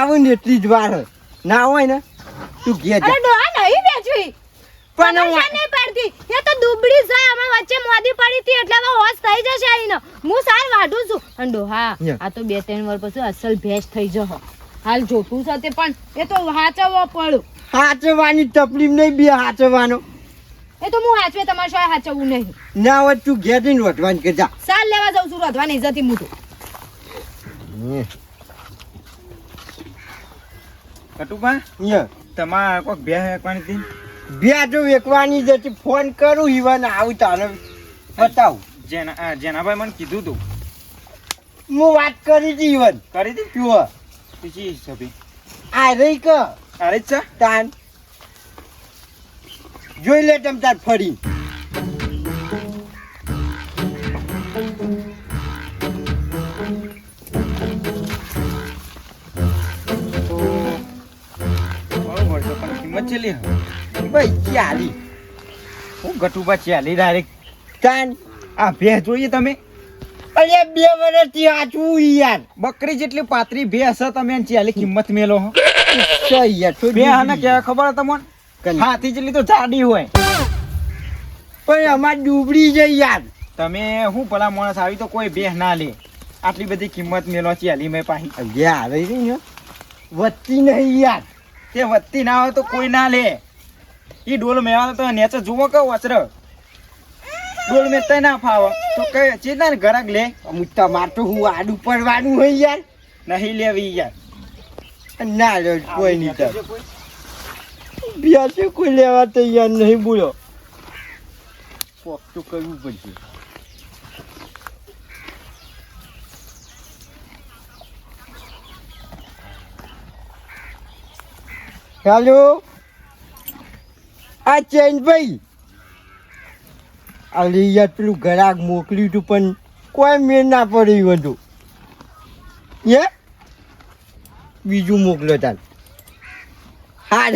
આવું ને એટલી જ વાર ના હોય ને તું ઘેર જા. અરે ડોહા નહીં બેઠી પણ પણ નહીં પડતી એ તો દુબળી છે આમાં વચ્ચે મોદી પડી હતી એટલે હવે હોશ થઈ જશે આઈને હું સાર વાઢું છું અને ડોહા આ તો 2-3 વર્ષ પછી અસલ ભેંસ થઈ જશે હાલ જોતું છે તે પણ એ તો હાચવવો પડ્યું હાચવાની તકલીફ નહીં બે હાચવાનો એ તો હું હાચવે તમારે શું હાચવવું નહીં ના હોય તું ઘેર જઈને વટવાની કે જા. સાલ લેવા જાઉં છું રોધવા નહીં જતી હું તો કટુબા તમારે કોઈક બે હેકવાની હતી બે જો વેકવાની જતી ફોન કરું ઈવન આવું તારે બતાવું. જેનાભાઈ મને કીધું તું હું વાત કરી હતી ઈવન કરી હતી તું પછી સભી આ રહી કે અરે જ છે તાન જોઈ લે તમ તાર ફરી બરોબર છે પણ કિંમત ચેલી ભાઈ ચાલી હું ગટુબા ચાલી ડાયરેક્ટ તાન આ ભેંસ જોઈએ તમે અરે 2 વર્ષથી આચું યાર બકરી જેટલી પાતરી ભેંસ છે તમે એની ચાલી કિંમત મેલો હો સહી યાર તો ભેંસ ને કેવા ખબર તમને હાથી જેટલી તો જાડી હોય પણ અમાર ડૂબડી છે યાર તમે હું ભલા માણસ આવી તો કોઈ ભેંસ ના લે આટલી બધી કિંમત મેલો ચાલી મેં પાહી યાર રહી ને વધતી નહીં યાર તે વધતી ના હોય તો કોઈ ના લે ઈ ડોલ મેવાનો તો નેચે જુઓ કે વચર ડોલ મેં ના ફાવે તો કઈ ચેતના ગરાક લે અમુક તમાર તો હું આડું પડવાનું હોય યાર નહીં લેવી યાર ના રે કોઈ નહીં તો બ્યાસે કોઈ લેવા તૈયાર નહીં બોલો પોક તો કરવું પડશે. હેલો આ ચેનભાઈ અલી યાર પેલું ઘરાક મોકલ્યું હતું પણ કોઈ મેળ ના પડ્યું હતું હે બીજું મોકલો તાર હા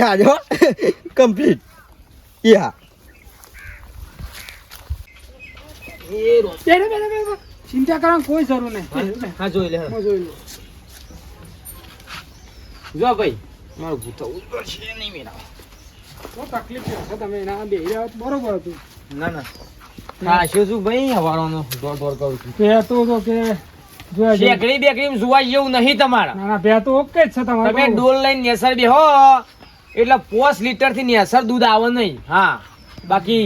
કમ્પ્લીટ યા ચિંતા કરવાની કોઈ જરૂર નહીં. હા જોઈ લે જો ભાઈ મારું ભૂતો ઉપર છે નહીં મેરા બહુ તકલીફ છે તમે એના બે રહ્યા હોત બરોબર હતું. ના ના હા શું ભાઈ હવારોનો દોડ કરું છું ભેતો તો કે જોયા જેવું. શેકડી બેકડી જોવા જેવું નહીં તમારા ના ના ભેતો ઓકે જ છે તમારે તમે ડોલ લઈને નેસર બેહો એટલે 5 લીટર થી નેસર દૂધ આવે નહીં હા બાકી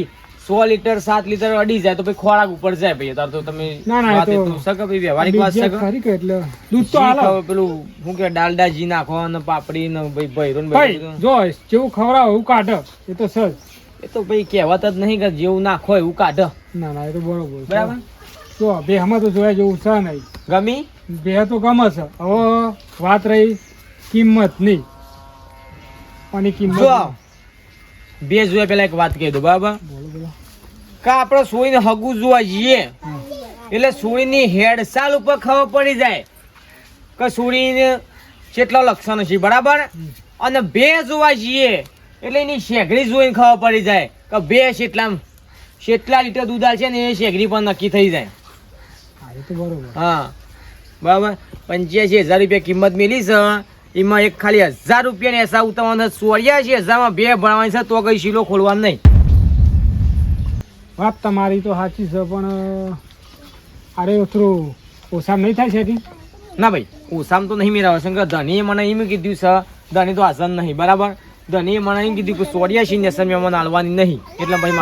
100 લીટર 7 લીટર અડી જાય તો પછી ખોરાક ઉપર જાય ભાઈ તાર તો તમે ના, ના, વાત એ તો એટલું સકે ભાઈ વ્યવહારિક વાત બીજી સકે ખરી કે એટલે દૂધ તો જી હાલો ખાવ પેલું શું કે ડાલડા જી નાખો અને પાપડી ને ભાઈ ભૈરો ને ભાઈ બધું. જો જેવું ખવડાવો એવું કાઢો એ તો સર. એ તો ભાઈ કહેવત જ નહીં કે જેવું નાખો એવું કાઢ ના ના એ તો બરોબર છે. બરાબર જો બે હમણાં તો જોયા જેવું છે નહીં ગમી બે તો ગમે છે હવે વાત રહી કિંમત નહીં અને કિંમત જો બે જોયા પેલા એક વાત કહી દો બરાબર બોલો બોલો કે આપણે સોઈને હગું જોવા જઈએ એટલે સુરીની હેડસાલ ઉપર ખબર પડી જાય કે સુરીને કેટલા લક્ષણો છે બરાબર અને બે જોવા જઈએ એટલે એની શેકડી જોઈને ખબર પડી જાય કે બે કેટલા લીટર દૂધ છે ને એ શેકડી પણ નક્કી થઈ જાય હા એ તો બરોબર. હા બરાબર 85,000 રૂપિયા કિંમત મેલી છે એમાં એક ખાલી 1,000 રૂપિયાની એસા ઉતારવાના 84,000માં બે ભણવાની છે તો કઈ શીલો ખોલવાનું નહીં વાત તમારી તો સાચી છે પણ અરે થોડું ઓછા નહીં થાય છે ના ભાઈ ઓસામ તો નહીં મેળવે છે કે ધનીએ મને એમ કીધું છે ધની તો હાજર નહીં બરાબર ધનીએ મને એમ કીધું કે 84 ને મેં મને હાલવાની નહીં એટલે ભાઈ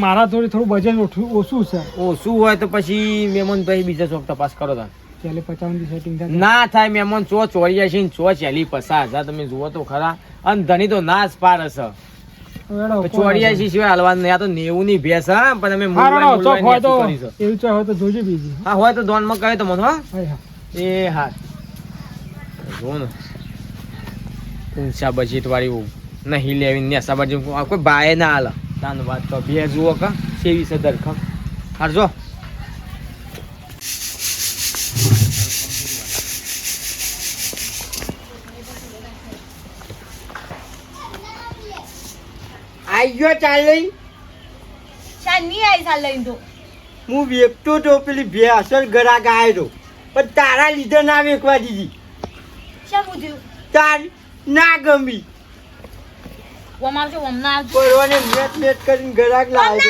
મારા થોડું બજેટ ઓછું છે ઓછું હોય તો પછી મહેમાન ભાઈ બીજા ચોક તપાસ કરો તા ચાલે 55 ની સેટિંગ થાય ના થાય મહેમાન 84 ને 50,000 તમે જુઓ તો ખરા અને ધની તો ના જ પાર હશે 84 સિવાય હાલવાનું નહીં આ તો 90 ની ભેંસ હા પણ તમે એવું ચાહ હોય તો જોજો બીજી હા હોય તો દોનમાં કહે તો મને હા હા એ હા જો ને ઊંચા બજેટ વાળી નહીં લેવી ને બાજુ કોઈ બાય ના હાલ તાન વાત તો બે જુઓ કા 27,000 ખમ હારજો આઈ ગયો ચાલે શાની આઈ સાલ લઈને તો હું વેચતો તો પેલી ભેંસર ગરાક આવ્યો પણ તારા લીધે ના વેચવા દીધી શું પૂછ્યું તાર ના ગમી ઓમ આવજો ઓમ ના આવજો પરવાને મેટ કરીને ગરાક લાવે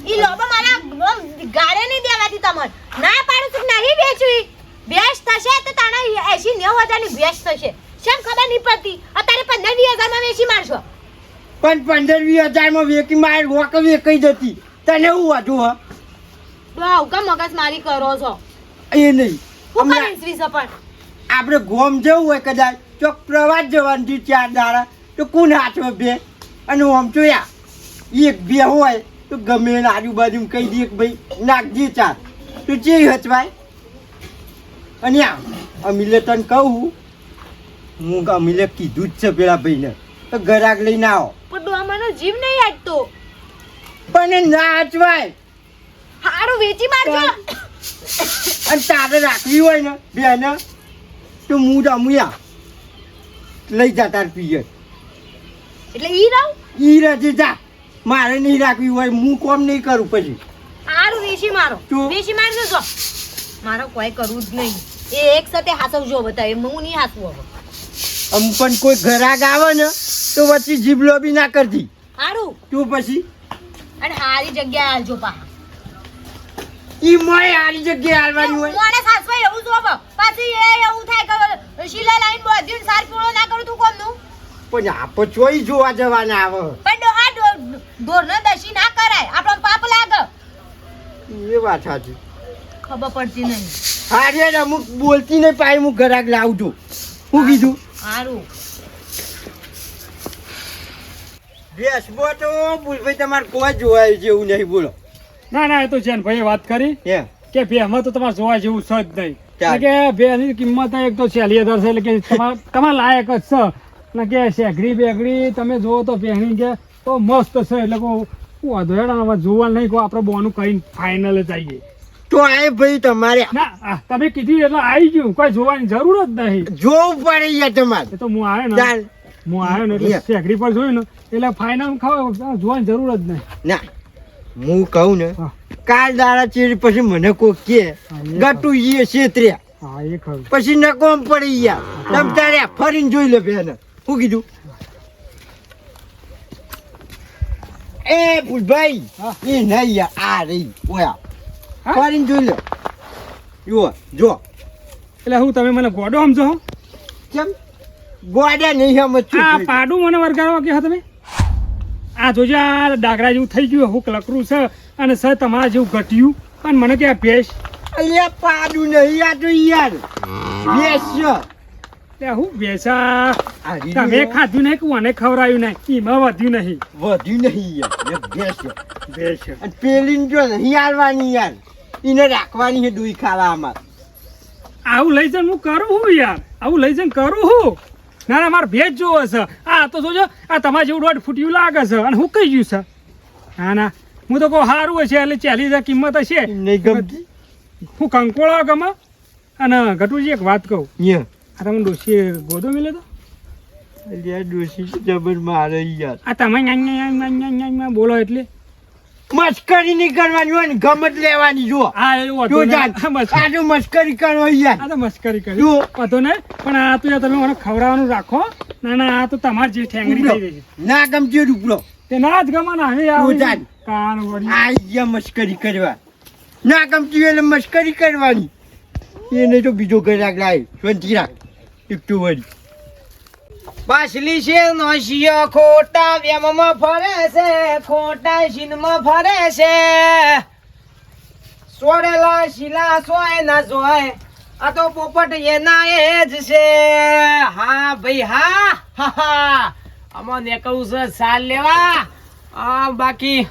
ઈ લોબો મારા ગાડે નહીં દેવાતી તમને ના પાડું છું કે નહીં વેચવી ભેંસ થશે તો તાણા 80-90 હજારની ભેંસ થશે શેમ ખબર નહીં પડતી અત્યારે 15-20 હજારમાં વેચી મારશો પણ 15-20 હજારમાં વેકી માર રોક વેકઈ જતી તને હું વાંધો હ તો આવું કા મગજ મારી કરો છો એ નહીં હું હમણાં કરીશ વિશે પણ આપણે ગોમ જવું હોય કદાચ ચોક પ્રવાસ જવાનું છે 4 દાડા તો કોણ હાથમાં બે અને આમ જોયા એક બે હોય તો ગમે એને આજુબાજુ કહી દઈએ કે ભાઈ નાખજે 4 તો જે હચવાય અને અમીલે તને કહું હું અમીલે કીધું જ છે પેલા ભાઈને તો ગરાક લઈને આવો પણ ડોમાનો જીવ નહીં આટતો પણ એ ના હચવાય હારું વેચી મારજો અને તારે રાખવી હોય ને બેને તો હું રમુયા લઈ જા તાર પિયર એટલે ઈ રહું ઈ રજે જા મારે નહીં રાખવી હોય હું કોમ નહીં કરું પછી હારું વેચી મારો તો? વેચી મારજો જો મારો કોઈ કરવું જ નહીં એ એક સાથે હાસવજો બતાવે હું નહીં હાસવું હવે આમ પણ કોઈ ઘરાક આવે ને તો વચ્ચે જીભલો બી ના કરતી હારું તું પછી અને હારી જગ્યાએ હાલજો પા ઈ મોય આરી જગ્યાએ હાલવાની હોય મોને સાસવાય એવું જોવો પાછી એ એવું થાય કે શીલા લાઈન બોધીન સાર પૂરો ના કરું તું કોમનું પણ આપો ચોઈ જોવા જવાના આવે પણ આ ઢોરનો દશી ના કરાય આપણો પાપ લાગે એ વાત સાચી ખબર પડતી નહીં હારે અમુક બોલતી નહીં પાઈ હું ઘરાક લાવું છું હું કીધું હારું બેસબો તો ભૂલભાઈ તમારે કોઈ જોવાય જેવું નહીં બોલો ના ના એ તો છે ને ભાઈ વાત કરી હે કે ભેમાં તો તમારે જોવા જેવું છે જ નહીં ચાલ. એટલે કે ભેની કિંમત એક તો 40,000 છે એટલે કે તમારા લાયક જ છે ને કે શેઘડી બેગડી તમે જોવો તો ભેની કે તો મસ્ત છે એટલે કહું વાંધો હેડા હવે જોવા નહીં કહો આપણે બોનું કરીને ફાઇનલ જ આવીએ તો આ ભાઈ તમારે ના તમે કીધું એટલે આવી ગયું કોઈ જોવાની જરૂર જ નહીં જોવું પડે યાર તમારે એ તો હું આવ્યો ને ચાલ. ને એટલે શેઘડી પર જોયું ને એટલે ફાઇનલ ખાવ જોવાની જરૂર જ નહીં ના હું કહું ને હા. કાલ દાડા ચીડી પછી મને કોઈ કે હા, એ ગટુ ઈએ છેતર્યા હા એ ખરું પછી ન કોમ પડી ગયા તમ તારે ફરીને જોઈ લે બેન શું કીધું એ ભૂલભાઈ હા. એ નહીં યાર આ રહી ઓયા હા? ફરીને જોઈ લે જો એટલે હું તમે મને ગોડો સમજો હો? કેમ ગોડા નહીં આ સમજ પાડું મને વરગાડવા કે તમે આ જોજો આ ડાગરા જેવું થઈ ગયું હું લકરું છે અને સર તમારા જેવું ઘટ્યું અને મને કે આ ભેંસ અલ્યા પાડું નહીં આ તો યાર બેસ છે તે હું ભેંસા આ રીતું તમે ખાધું નહીં કે મને ખવડાયું નહીં એમાં વધ્યું નહીં વધ્યું નહીં યાર એ બેસ છે ભેંસ અને પેલી જો નહીં હાલવાની યાર એને રાખવાની છે દૂઈ ખાવા અમાર આવું લઈ જઈને હું કરું હું યાર આવું લઈ જઈને કરું હું ના ના મારે ભેજ જોવો છે આ તો જોજો આ તમારે જેવું દોઢ ફૂટ્યું લાગે છે અને હું કઈ ગયું છે ના ના હું તો કહું સારું હશે એટલે 40,000 કિંમત હશે નહીં ગમતી હું કંકોળા ગમે અને ઘટુજી એક વાત કહું યા આ તમે ડોશી ગોદો મિલે તો અલ્યા ડોશી જબર મારે યાર આ તમે ન્યા બોલો એટલે મસ્કરી નહીં કરવાની હોય ને ગમત લેવાની જો હા એવું જો હતું ને. જાન આ મસ્કરી. આ તો મસ્કરી કરો યાર આ તો મસ્કરી કરી જો. વાંધો ને પણ આ તો યાર તમે મને ખવડાવવાનું રાખો ના ના આ તો તમારી જે ઠેંગડી થઈ રહી છે ના ગમતી રૂપડો તે ના જ ગમે ને હવે જો આવી જાન. કાન વળી આ યા મસ્કરી કરવા ના ગમતી હોય એટલે મસ્કરી કરવાની એને તો બીજો ઘરાક લાય શાંતિ રાખ એક તો વળી પાછલી છે નોશિયો ખોટા વ્યમમાં ફરે છે ખોટા શીનમાં ફરે છે સોડેલા શીલા સોય ના જોય આ તો પોપટ એના એ જ છે હા ભાઈ હા હા હા આમાં નીકળવું છે સાલ લેવા આ બાકી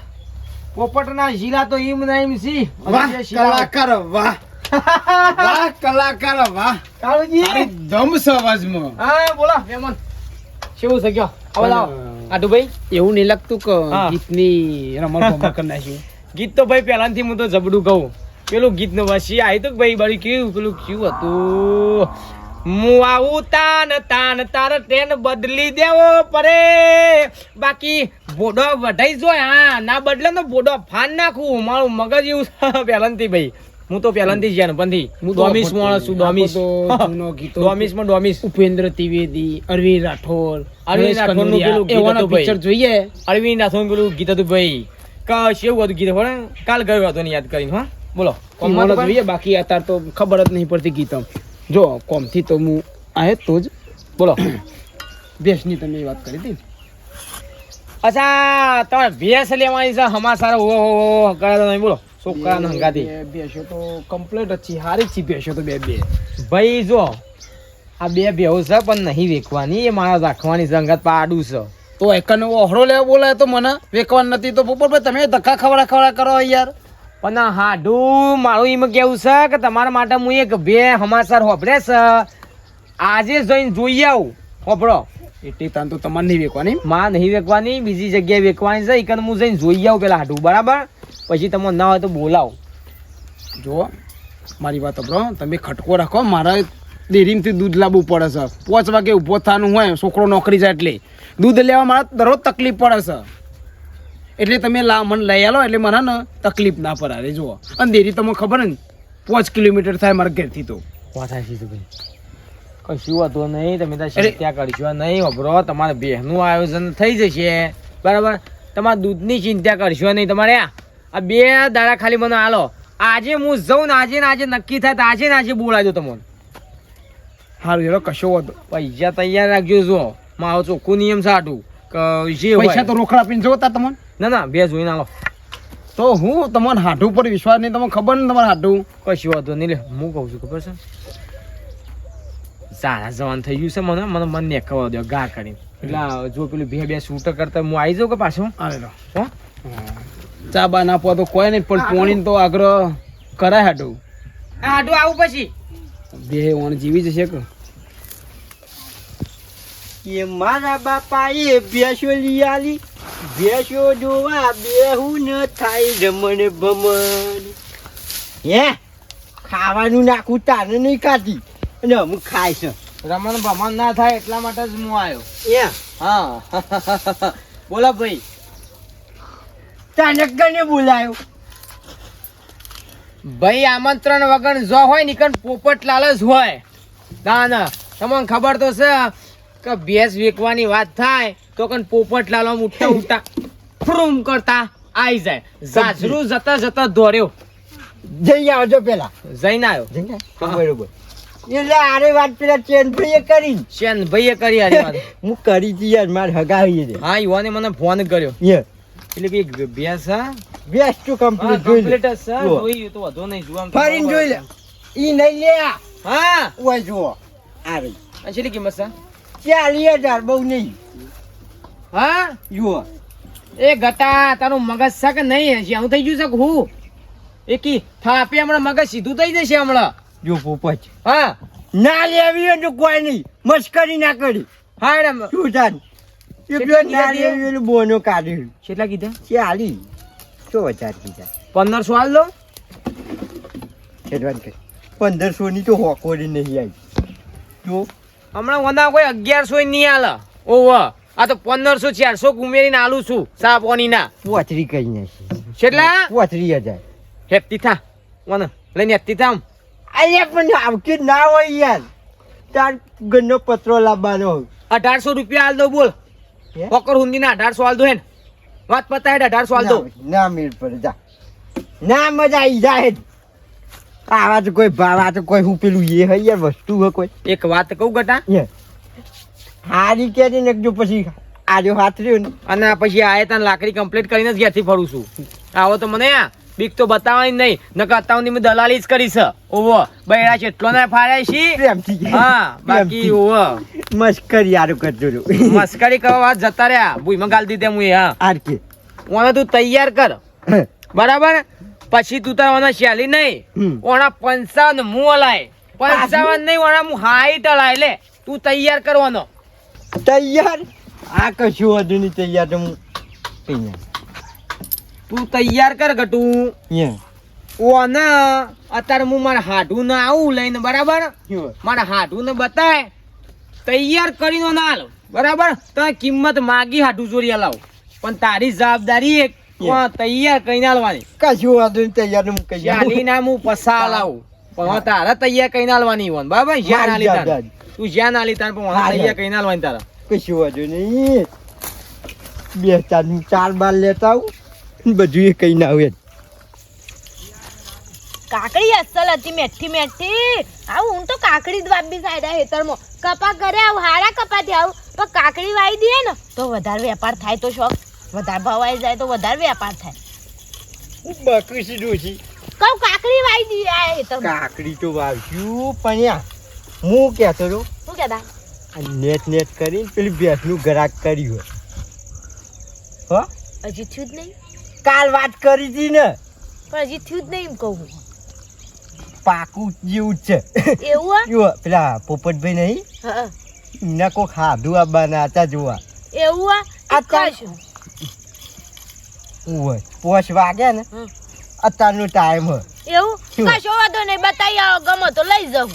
પોપટના શીલા તો ઈમ ના ઈમ સી વાહ કલાકાર વાહ વાહ કલાકાર વાહ કાળુજી દમ છે અવાજમાં હા બોલો મહેમાન કેવું છે કયો આવો લાવો આટુભાઈ એવું નહીં લાગતું કે હા. ગીતની રમણ ભમણ કરી નાખ્યું ગીત તો ભાઈ પહેલાથી હું તો જબડું કહું પેલું ગીત નું વસી આવી તો ભાઈ બળી કેવું પેલું કેવું હતું હું આવું તાન તાન તાર ટ્રેન બદલી દેવો પડે બાકી બોડો વઢાઈ જોય હા ના બદલે તો બોડો ફાન નાખું મારું મગજ એવું છે પહેલાથી ભાઈ હું તો પહેલાથી જ જાણપણથી હું તો ડોમિસ વાપરતો માણસ છું, નહીં. ડોમિસ. આપણે તો જૂનો ગીતો. ડોમિસમાં ડોમિસ. ઉપેન્દ્ર ત્રિવેદી, અરવિંદ રાઠોડ, અરવિંદ હરેશ રાઠોડનું કનોડિયા, પેલું ગીત એવાના હતું ભાઈ. picture જોઈએ. અરવિંદ રાઠોડનું પેલું ગીત હતું ભાઈ કે કેવું હતું ગીત ખબર હે? કાલ ગયો હતો ને યાદ કરીને. હા બોલો. કોમમાં એવાના તો જોઈએ, બાકી અત્યારે તો ખબર જ નહીં પડતી ગીતો. જો કોમથી તો હું આયો તો જ બોલો. ભેંસની તમે વાત કરી હતી. અચ્છા તમારે ભેંસ લેવાની છે હમાસાર ઓ કરે તો નહીં બોલો છોકરાને હંગાતી. બે ભેંસો તો કમ્પ્લીટ જ છે, હારી જ છે ભેંસો તો બે. ભાઈ જો આ બે ભેહો છે પણ નહીં વેચવાની, એ મારા રાખવાની છે, અંગાત પાડું છે. તો એકને ઓહરો લેવા બોલાય તો મને વેકવાન નથી તો પોપટભાઈ તમે ધક્કા ખવડા કરો યાર. પણ આ હાડું મારું એમ કેવું છે કે તમારા માટે હું એક બે હમાસાર હોભળે છે, આજે જઈને જોઈ આવું. હોભળો, એટલી તાન તો તમારે નહીં વેકવાની. માં નહીં વેચવાની, બીજી જગ્યાએ વેચવાની છે. એકન હું જઈને જોઈ આવું પેલા હાડું, બરાબર? પછી તમને ના હોય તો બોલાવો. જો મારી વાત સાંભળો, તમે ખટકો રાખો, મારા ડેરીમાંથી દૂધ લાવવું પડે છે. 5 વાગે ઊભો થવાનું હોય, છોકરો નોકરી જાય એટલે દૂધ લેવા મારા દરરોજ તકલીફ પડે છે. એટલે તમે મને લઈ આલો એટલે મને ને તકલીફ ના પડાવે. જુઓ, અને ડેરી તમને ખબર ને 5 કિલોમીટર થાય મારા ઘરથી તો. વાત સાચી છે ભાઈ, કશું વાંધો નહીં. તમે ત્યાં કરશો નહીં. હોભળો, તમારે બહેનું આયોજન થઈ જશે, બરાબર? તમારે દૂધની ચિંતા કરશો નહીં. તમારે આ 2 દાડા ખાલી મને આલો. આજે હું જઉં ને આજે નક્કી થાય તો આજે ને આજે બોલાવી દો તમને. સારું એનો કશો વાંધો. પૈસા તૈયાર રાખજો. જો મારો ચોખ્ખું નિયમ સાટું કે જે પૈસા હોય. તો રોકડા આપીને જોતા તમને. ના 2 જોઈને આલો. તો હું તમારા હાડું પર વિશ્વાસ નહીં, તમને ખબર ને તમારા હાડું. કશું વાંધો નહીં. લે હું કહું છું ખબર છે, સારા જવાન થઈ ગયું છે. મને મન ને ખબર દો ગા કરીને. એટલે જો પેલું બે શૂટર કરતા હું આવી જાઉં કે પાછો. આવેલો હો ચા બા ના પો તો કોઈ નહીં, પણ પોણી તો આગ્રહ કરાય હાડું. હાડું આવું પછી બે ઓણ જીવી જશે કે એ મારા બાપા એ ભેંસો લઈ આલી, ભેંસો જોવા બેહું ન થાય રમણ ભમણ. હે ખાવાનું નાખું તારે નહીં ખાતી અને અમુક ખાય છે. રમણ ભમણ ના થાય એટલા માટે જ હું આવ્યો. એ હા બોલો ભાઈ. તને કને બોલાયો? ભાઈ આમંત્રણ વગર જો હોય ને કણ પોપટલાલ જ હોય. ના તમને ખબર તો છે કે ભેંસ વેકવાની વાત થાય તો કણ પોપટલાલ આમ ઉઠતા ફ્રૂમ કરતા આવી જાય. જાજરૂ જતા દોડ્યો જઈ આવજો પેલા. જઈને આવ્યો. જઈને બરોબર. એટલે આરે વાત પેલા ચેન ભાઈએ કરી. શેન ભાઈએ કરી આરી વાત. હું કરી હતી યાર, મારે હગાવી દે. હા યુવાને મને ફોન કર્યો યે એટલે કે ભેંસ હા બેસ્ટ ટુ કમ્પ્લીટ જોઈ લે. કમ્પ્લીટ છે. જુઓ. જોઈ તો વધો નહીં જોવા. ફરીને જોઈ લે. ઈ નહીં લે. હા ઓય જુઓ આ રહી અને કેટલી કિંમત છે? 40,000 બહુ નહીં. હા જુઓ એ ગટા તારું મગજ છે કે નહીં? જ્યાં થઈ ગયું છે કે હું એકી થાપે હમણાં મગજ સીધું થઈ જશે હમણાં. જો પોપટ હા ના લેવી હોય તો કોઈ નહીં, મસ્કરી ના કરી. હા એમ શું થાય એટલો ના લેવી હોય તો બોનો કાઢ્યો. કેટલા કીધા? 40 100,000 કીધા. 1500 હાલ દો. એડવાન્સ કરી 1500 ની તો હોકોરી નહીં આવી. જો હમણાં વના કોઈ 1100 નહીં હાલ. ઓહો આ તો 1500 400 ઉમેરીને આલું છું સાપોની ના. પોતરી કઈ નાખી. કેટલા? 35,000. હેપતી થા વના લઈને હેપતી થા. અલ્યા પણ આવતી ના હોય યાર, તાર ગન્નો પત્રો લાવવાનો હોય. 1800 રૂપિયા હાલ દો. બોલ હે? પોકર હુંદી ના 1800 હાલ દો. હે વાત પતાય 1800 હાલ દો. ના મેળ પડે જા. ના મજા આવી જાય જ. આવા તો કોઈ ભાવ, આ તો કોઈ હું પેલું એ હોય યાર વસ્તુ હોય કોઈ. એક વાત કહું ગટા, યે હારી કેરી નાખજો પછી આજો હાથ રહ્યો ને. અને પછી આયે તને લાકડી કમ્પ્લીટ કરીને જ ઘેરથી ફરું છું. આવો તો મને બીક તો બતાવવાની નહીં, નકર અત્યારની મેં દલાલી જ કરી છે. ઓવો બૈરા જેટલો ના ફાડ્યા છી. પ્રેમથી. હા બાકી ઓવો મસ્કરી યાર કરજો રો. મસ્કરી કરવા વાત જતા રહ્યા ભૂઈમાં ગાલ દીધે હું. હા આર કે ઓને તું તૈયાર કર બરાબર. પછી તું તાર ઓને શેલી નહીં ઓના 55 મું હલાય. 55 નહીં ઓના હું 60 હલાય. લે તું તૈયાર કરવાનો. તૈયાર? આ કશું હતું નહીં તૈયાર તો હું તૈયાર. તું તૈયાર કર ગટું. યે ઓને અત્યારે હું મારા હાડું ને આવું લઈને બરાબર. મારા હાડું ને બતાય તૈયાર કરીને ના હાલ બરાબર. તો કિંમત માગી હાડું ચોરી હલાવ પણ તારી જવાબદારી એક હા, તૈયાર કઈને આલવાની કશું વાંધો નહીં, તૈયાર હું કહી દઉં. ચાલી ના હું પસા લાવું પણ હવે તારા તૈયાર કઈને આલવાની હોય બરાબર જ્યાં આલી તાર તું જ્યાં આલી તાર પણ હવે તૈયાર કઈને આલવાની તારા કશું વાંધો નહીં. બે ચાર બાર લેતા આવું, બધું એ કઈ ના આવે. કાકડી અસલ હતી, મેઠી મેઠી. આવું હું તો કાકડી જ વાપી સાયડા હેતરમાં કપા કરે આવું હારા કપાથી આવું, પણ કાકડી વાવી દઈએ ને તો વધારે વેપાર થાય, તો શોખ વધારે ભવાઈ જાય તો વધારે વેપાર થાય. હું બકરી ડોશી કહું કાકડી વાવી દઈએ આ હેતરમાં. કાકડી તો વાવશું પણ યા હું કહેતો હતો શું કહેતા? આ નેટ કરીને પેલી ભેંસનું ગરાક કર્યું હો. હજી થયું જ નહીં, કાલ વાત કરી હતી ને, પણ હજી થયું જ નહીં એમ કહું હું. પાકું જેવું જ છે. એવું હે? જુઓ પેલા પોપટભાઈ નહીં, હા, એમના કોઈ ખાધું આ બનાતા જોવા. એવું હે? આ ખાશું. હોય પોચ વાગ્યા ને હમ. અત્યારનો ટાઈમ હોય. એવું? શું? કશો વાંધો નહીં, બતાવી આવો, ગમો તો લઈ જાઉં.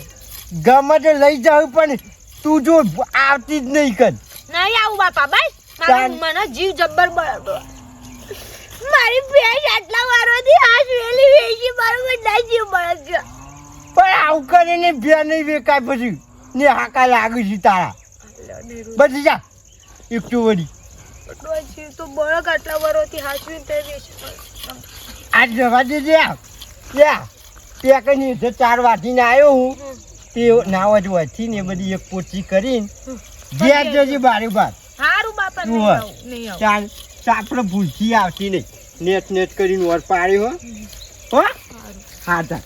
ગમે તે લઈ જાવ પણ તું જો આવતી જ નહીં કર. નહીં આવું બાપા બાય. ચાલ. મને જીવ જબ્બર બળતો. મારી ભેંસ આટલા વારોથી આ વેલી વેચી મારો બધા જીવ બળે. પણ આવું કરીને બે નહીં વેકાય પછી ને હાકા લાગુ છે તારા. બધી જા એક તો વળી જીવ તો બળક આટલા વારોથી હાચવી તે વેચી. આ જવા દેજે. લ્યા તે કઈ જે 4 વાટીને આવ્યો હું તે નાવા જ વાથી ને એ બધી એક પોચી કરીને ઘેર જજે બારે બાર. હારું બાપા શું નહીં હોય? આવું, નહીં આવું. ચાલ આપણે ભૂલથી આવતી નહીં. નેટ કરીને વર પાડ્યો હો. હા ચાલ.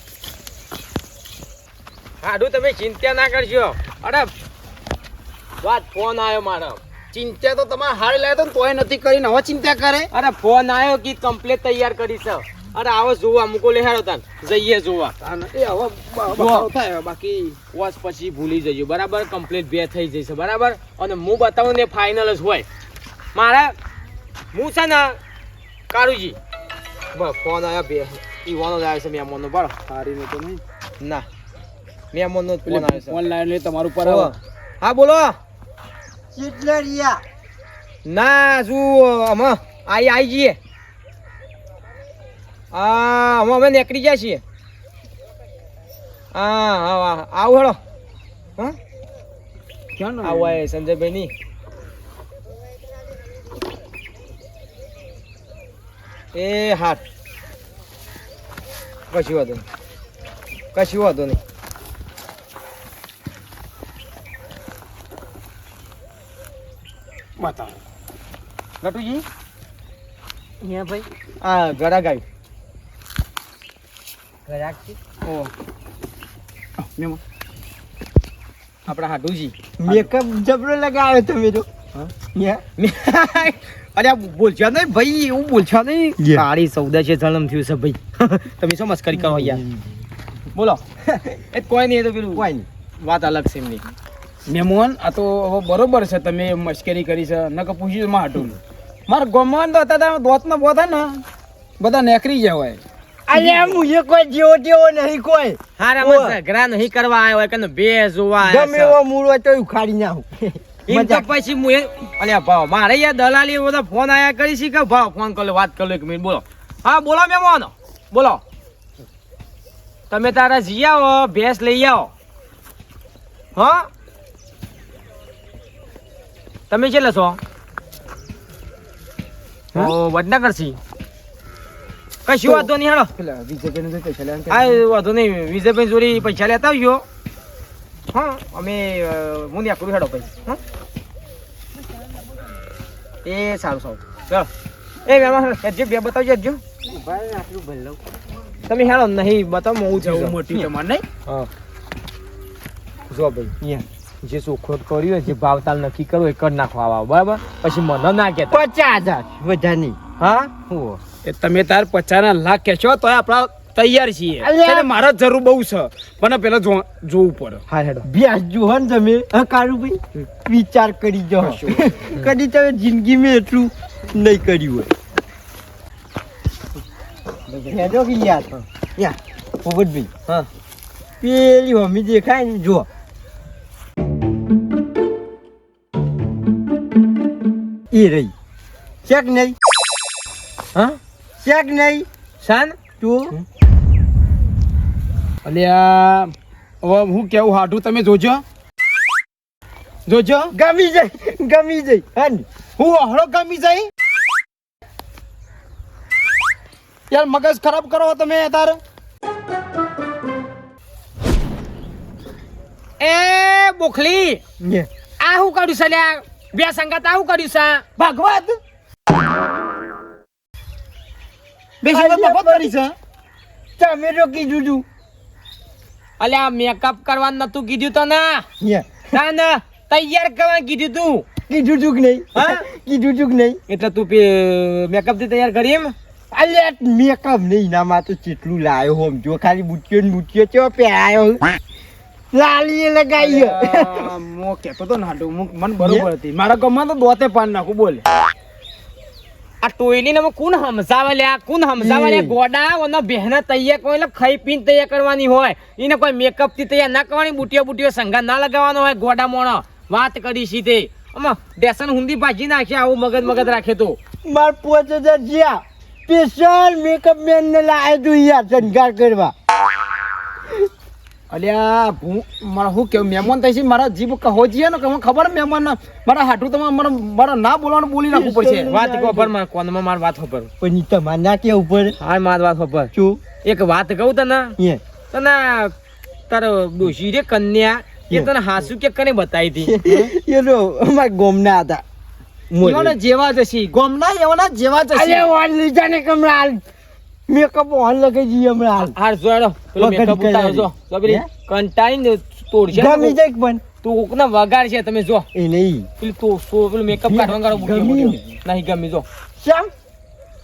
હાડું તમે ચિંતા ના કરજો. અરે વાત ફોન આવ્યો મારો. ચિંતા તો તમારે હારી લાવ્યો તો તોય નથી કરીને હવે ચિંતા કરે. અરે ફોન આવ્યો કે કમ્પ્લીટ તૈયાર કરી છે. અરે આવો જોવા મૂકો લેહાડો તાન જઈએ જોવા. એ હવે બતાવો થાય બાકી વોચ પછી ભૂલી જજો બરાબર. કમ્પ્લીટ બે થઈ જશે બરાબર. અને હું બતાવું ને ફાઇનલ જ હોય મારા. હું છે ને કારુજી બસ ફોન આવ્યા બે ઈવાનો જ આવ્યો છે મહેમાનનો બરો હારી ને તો નહીં ના મહેમાનનો જ ફોન આવ્યો છે. ઓનલાઈન લે તમારું પર હોવે. હા બોલો. કેટલા રહ્યા? ના શું અમે આવી જઈએ. હા અમે નીકળી ગયા છીએ. હા હા આવું હેડો. હા ક્યાં ના આવું હોય સંજયભાઈ ની. એ હાથ કશું વાંધો નહીં, કશું વાંધો નહીં. બતાવો નટુજી અહીંયા ભાઈ આ ગળા ગાયું. ગરાક છે. ઓ મેમો આપણા હાડુજી. મેકઅપ જબરો લગાવ્યો તમે તો. હા? યા અરે આ બોલશો નહીં ભાઈ, એવું બોલશો નહીં. Yeah. કાળી સૌદા છે જન્મ થયું છે ભાઈ. તમે શું મસ્કરી કરો યાર. બોલો. એ કોઈ નહીં, એ તો પેલું કોઈ નહીં. વાત અલગ છે એમની. મેમોન આ તો હવે બરોબર છે તમે મશ્કરી કરી છે નકર પૂછ્યું માં હાટું મારા ગમન તો હતા દોતનો બોતા ને બધા નેકરી જવાય. અરે હું કોઈ જેવો તેવો નહીં કોઈ. હારા ઓય. મસ્ત ઘરા નહીં કરવા આવ્યો હોય કે બે જોવા ગમે આવ્યા એવો મૂળ હોય તો ઉખાડી નાખું. એમ તો પછી હું અલ્યા ભાવ મારે યાર દલાલી બધા ફોન આયા કરી છે કે ભાવ ફોન કરો વાત કરો 1 મિનિટ બોલો. હા બોલો મહેમાન બોલો. તમે તારા જઈ આવો ભેંસ લઈ આવો. હા તમે છે લસો ઓ વડનગર થી કશું વાંધો નહીં હેડો. પેલા વિજયભાઈ ને પૈસા લેવાનું હા વાંધો નહીં વિજયભાઈ જોડી પૈસા લેતા આવજો. હા અમે હું ત્યાં કરું હેડો પછી. હા એ સારું સારું ચાલો. એ વેમાં હેડજો બે બતાવજો હેડજો. ભાઈ આટલું ભલ્લો. તમે હેડો નહીં બતાવો હું જવું છું મોટી તમારે નહીં હા જો ભાઈ જે ચોખવટ કર્યું જે ભાવતાલ નક્કી કરવું એ કરી નાખવા આવો બરાબર. પછી મને ના કહેતા 50,000 વધારે નહીં. હા હું એ તમે તાર 50 લાખ કહેશો તો આપણા તૈયાર છીએ અલ્યા. એટલે મારે જરૂર બહુ છે પણ પેલા જોવું પડે. હા હેડો. વ્યાસ જુઓ ને તમે. હા કારુભાઈ વિચાર કરી જો. કદી તમે જિંદગીમાં એટલું નહીં કર્યું હોય. હેડો કે યાર યા પોપટભાઈ હા પેલી હમી દેખાય ને જો એ રહી ચેક નહીં. હા શેક નહીં શાન તું અલ્યા હવે હું કેવું હાડું તમે જોજો ગમી જાય હન હું હળો ગમી જાય યાર મગજ ખરાબ કરો તમે તાર એ બોખલી ને આ હું કર્યું છે લ્યા બે સંગાત આવું કર્યું છે ભાગવત બેસી ભાગવત કરી છે તમે તો કીધું તું અલ્યા મેકઅપ કરવાનું નતું કીધું તો ના ને ના તૈયાર કરવાનું કીધું તું કીધું તું કે નહીં હા? કીધું તું કે નહીં એટલે તું મેકઅપ થી તૈયાર કરી એમ અલ્યા મેકઅપ નહીં નામાં તો કેટલું લાયો હોમ જો ખાલી બુટિયો ચો પહેરાયો લાલીએ લગાઈ મો કેતો તો નાડું મન બરોબર હતી મારા ગામમાં તો દોતે પાન નાખું બોલે આ ટોયલી ને કોણ સમજાવે લ્યા કોણ સમજાવે લ્યા ગોડા ઓનો બહેના તૈયાર કોઈ એટલે ખાઈ પીને તૈયાર કરવાની હોય એને કોઈ મેકઅપ થી તૈયાર ના કરવાની બુટિયો સંગા ના લગાવવાનો હોય ગોડા મોણો વાત કરી સીધે આમાં ડેસન હુંદી ભાજી નાખે આવું મગજ રાખે તો માર 5000 જ્યાં સ્પેશિયલ મેકઅપ મેન ને લાવ્યો તું યાર શણગાર કરવા અલ્યા મારા હું કેવું મહેમાન થાય છે મારા જીભ કહો જીએ ને કે મને ખબર મહેમાન મારા હાટું તમારે મારા ના બોલવાનું બોલી નાખવું પડશે વાત ખબર માર કોનમાં માર વાત ખબર પણ તમારે ના કે ઉપર હા માર વાત ખબર શું એક વાત કહું તને તને તારો ડોશી રે કન્યા એ તને હાસુ કે કને બતાવી હતી એ તો અમાર ગોમના હતા એવાના જેવા જ હશે ગોમના એવાના જેવા જ હશે અરે ઓન લીધા ને કમરાલ મેકઅપ ઓન લગાઈ જઈએ હમણાં હાર જોડો પેલો વગર મેકઅપ ઉતારો જો સબરી કંટાઈને તોડશે ગમી જાય પણ તું કોકના વગાડ છે તમે જો એ નહીં પેલું તો પેલું મેકઅપ કાઢવા ગમી. નહીં ગમી જો શ્યામ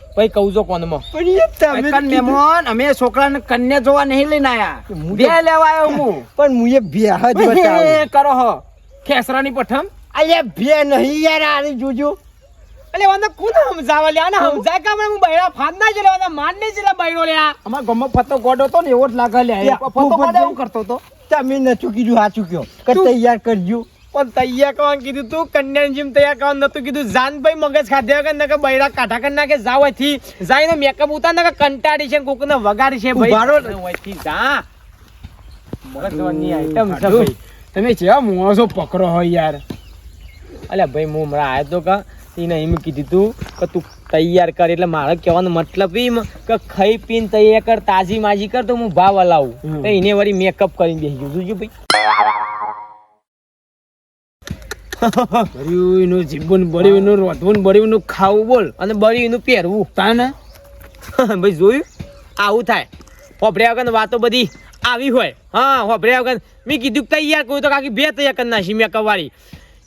પછી કહું જો કોનમાં પણ એ તમે કન મહેમાન અમે છોકરાને કન્યા જોવા નહીં લઈને આયા બે લેવા આવ્યો હું પણ મુએ ભ્યા જ બતાવું કરો હો ખેસરાની પઠમ અલ્યા ભ્યા નહીં યાર આને જોજો અલે વાના કોણ સમજાવે લે આને સમજાય કે હું બૈરા ફાદ ના જલે વાના માન ને જલે બૈરો લે અમાર ગામમાં ફતો ગોડો તો ને એવો જ લાગે લે ફતો ગોડો એવું કરતો તો તમે નતું કીધું સાચું કયો કે તૈયાર કરજો પણ તૈયાર કરવાનું કીધું તું કન્યાની જેમ તૈયાર કરવાનું નતું કીધું જાનભાઈ મગજ ખાધે વગર નકે બૈરા કાઢા કરી નાખે જાવ અહીંથી જાઈને મેકઅપ ઉતાર નકે કંટાળી છે કોકને વગાડી છે ભાઈ ઉભારો. અહીંથી જા મગજની આઈટમ છે ભાઈ તમે જેવા મોણસો પકડો હોય યાર અલ્યા ભાઈ હું હમણાં આવ્યો તો કા એને એમ કીધું તું કે તું તૈયાર કર એટલે મારે કહેવાનો મતલબ એમ કે ખાઈ પીને તૈયાર કર તાજી માજી કર તો હું ભાવ હલાવું તો એને વળી મેકઅપ કરીને બેસી ગયું જોજો ભાઈ બર્યું એનું જીવન બર્યું એનું રોધવું બર્યું એનું ખાવું બોલ અને બળી એનું પહેરવું તાને ભાઈ જોયું આવું થાય હોભળ્યા વગર વાતો બધી આવી હોય હા હોભળ્યા વગર મેં કીધું કે તૈયાર કર્યું તો કાકી બે તૈયાર કરી નાખી મેકઅપ વાળી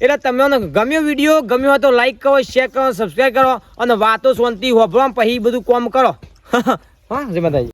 એટલે તમને ગમ્યો વિડીયો ગમ્યો હોય તો લાઈક કરો શેર કરો સબસ્ક્રાઈબ કરો અને વાતો શાંતિ હોભળો પછી બધું કામ કરો હા જય માતાજી